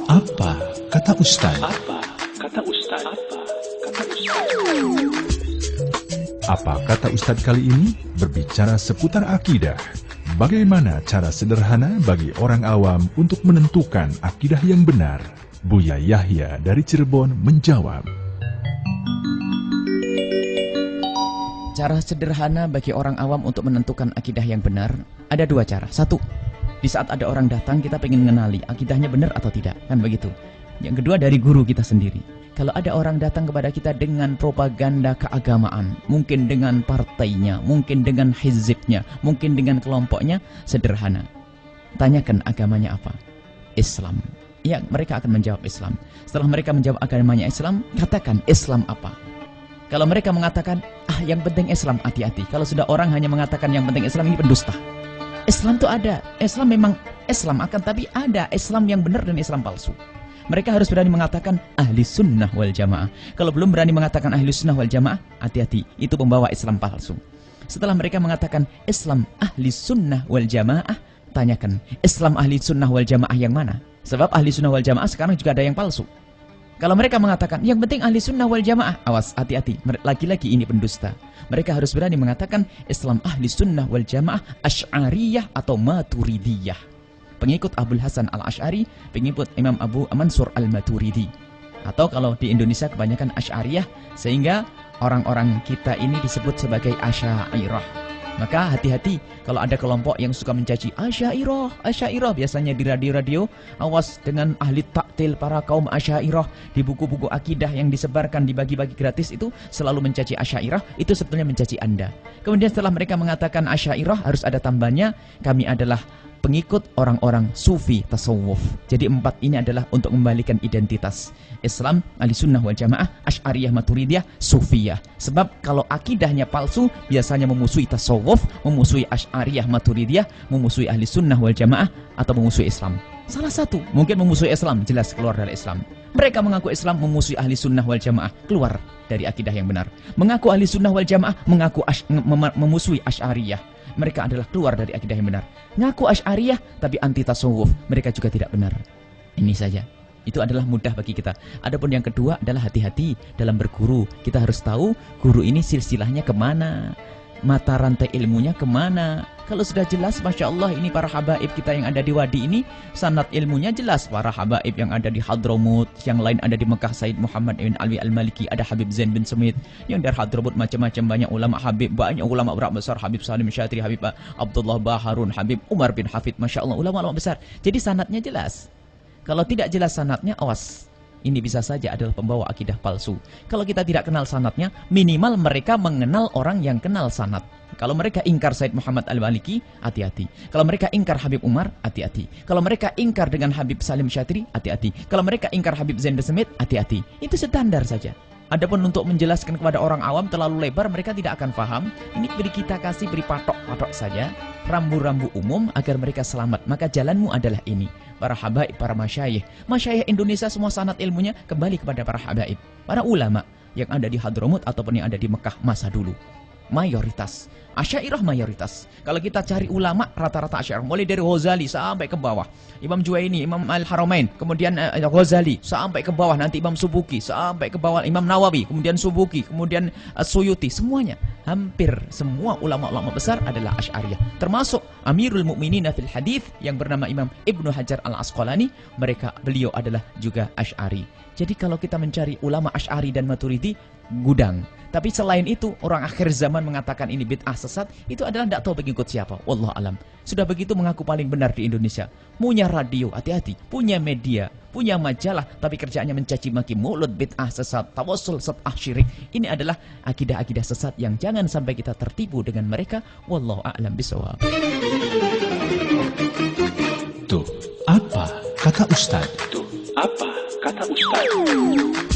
Apa kata Ustaz? Apa kata Ustaz? Apa kata Ustaz kali ini berbicara seputar akidah. Bagaimana cara sederhana bagi orang awam untuk menentukan akidah yang benar? Buya Yahya dari Cirebon menjawab. Cara sederhana bagi orang awam untuk menentukan akidah yang benar, ada dua cara. Satu, di saat ada orang datang kita pengen mengenali akidahnya benar atau tidak, kan begitu. Yang kedua dari guru kita sendiri. Kalau ada orang datang kepada kita dengan propaganda keagamaan, mungkin dengan partainya, mungkin dengan hizibnya, mungkin dengan kelompoknya, sederhana. Tanyakan agamanya apa? Islam. Ya, mereka akan menjawab Islam. Setelah mereka menjawab agamanya Islam, katakan Islam apa? Kalau mereka mengatakan, yang penting Islam, hati-hati. Kalau sudah orang hanya mengatakan yang penting Islam, ini pendusta. Islam itu ada. Islam memang Islam, akan tapi ada Islam yang benar dan Islam palsu. Mereka harus berani mengatakan ahli sunnah wal jamaah. Kalau belum berani mengatakan ahli sunnah wal jamaah, hati-hati, itu pembawa Islam palsu. Setelah mereka mengatakan Islam ahli sunnah wal jamaah, tanyakan Islam ahli sunnah wal jamaah yang mana? Sebab ahli sunnah wal jamaah sekarang juga ada yang palsu. Kalau mereka mengatakan yang penting ahli sunnah wal jamaah, awas, hati-hati, lagi-lagi ini pendusta. Mereka harus berani mengatakan Islam ahli sunnah wal jamaah Asy'ariyah atau Maturidiyah, pengikut Abul Hasan al-Asy'ari, pengikut Imam Abu Mansur al-Maturidi. Atau kalau di Indonesia kebanyakan Asy'ariyah, sehingga orang-orang kita ini disebut sebagai Asy'ariyah. Maka hati-hati kalau ada kelompok yang suka mencaci Asy'ariyah, biasanya di radio-radio, awas dengan ahli taktil para kaum Asy'ariyah. Di buku-buku akidah yang disebarkan, dibagi-bagi gratis itu selalu mencaci Asy'ariyah, itu sebetulnya mencaci Anda. Kemudian setelah mereka mengatakan Asy'ariyah, harus ada tambahnya, kami adalah pengikut orang-orang sufi tasawuf. Jadi empat ini adalah untuk membalikan identitas. Islam, ahli sunnah wal jamaah, Asy'ariyah, Maturidiyah, Sufiyah. Sebab kalau akidahnya palsu, biasanya memusuhi tasawuf, memusuhi Asy'ariyah, Maturidiyah, memusuhi ahli sunnah wal jamaah, atau memusuhi Islam. Salah satu, mungkin memusuhi Islam, jelas keluar dari Islam. Mereka mengaku Islam, memusuhi ahli sunnah wal jamaah, keluar dari akidah yang benar. Mengaku ahli sunnah wal jamaah, mengaku memusuhi Asy'ariyah, mereka adalah keluar dari akidah yang benar. Ngaku Asy'ariyah tapi anti tasawuf, mereka juga tidak benar. Ini saja. Itu adalah mudah bagi kita. Adapun yang kedua adalah hati-hati dalam berguru. Kita harus tahu guru ini silsilahnya kemana, mata rantai ilmunya kemana. Kalau sudah jelas, Masya Allah, ini para habaib kita yang ada di Wadi ini, sanad ilmunya jelas. Para habaib yang ada di Hadramut, yang lain ada di Mekah, Said Muhammad bin Alwi al-Maliki, ada Habib Zain bin Semit, yang dari Hadramut macam-macam, banyak ulama Habib, banyak ulama berak besar, Habib Salim Syatri, Habib Abdullah Baharun, Habib Umar bin Hafid, Masya Allah, ulama-ulama besar. Jadi sanadnya jelas. Kalau tidak jelas sanadnya, awas. Ini bisa saja adalah pembawa akidah palsu. Kalau kita tidak kenal sanadnya, minimal mereka mengenal orang yang kenal sanad. Kalau mereka ingkar Said Muhammad al-Maliki, hati-hati. Kalau mereka ingkar Habib Umar, hati-hati. Kalau mereka ingkar dengan Habib Salim Syatri, hati-hati. Kalau mereka ingkar Habib Zain bin Semit, hati-hati. Itu standar saja. Adapun untuk menjelaskan kepada orang awam terlalu lebar, mereka tidak akan paham. Ini kita kasih beri patok-patok saja, rambu-rambu umum agar mereka selamat. Maka jalanmu adalah ini. Para habaib, para masyayikh. Masyayikh Indonesia semua sanad ilmunya kembali kepada para habaib, para ulama yang ada di Hadramut ataupun yang ada di Mekah masa dulu. Mayoritas Asy'ariyah, mayoritas. Kalau kita cari ulama, rata-rata Asy'ariyah, mulai dari Ghazali sampai ke bawah, Imam Juwaini, Imam Al-Haramain, kemudian Ghazali sampai ke bawah, nanti Imam Subuki sampai ke bawah, Imam Nawawi, kemudian Subuki, kemudian Suyuti, semuanya, hampir semua ulama-ulama besar adalah Asy'ariyah. Termasuk Amirul Mukminin fil Hadits yang bernama Imam Ibnu Hajar Al-Asqalani, beliau adalah juga Asy'ari. Jadi kalau kita mencari ulama Asy'ari dan Maturidi, gudang. Tapi selain itu, orang akhir zaman mengatakan ini bid'ah sesat, itu adalah tidak tahu pengikut siapa. Wallahu alam. Sudah begitu mengaku paling benar di Indonesia. Punya radio, hati-hati. Punya media, punya majalah, tapi kerjaannya mencaci maki, mulut, bid'ah sesat, tawassul, set'ah syirik. Ini adalah akidah-akidah sesat yang jangan sampai kita tertipu dengan mereka. Wallahu a'lam bishawab. Tuh, apa kata Ustaz? Tuh, apa kata Ustaz?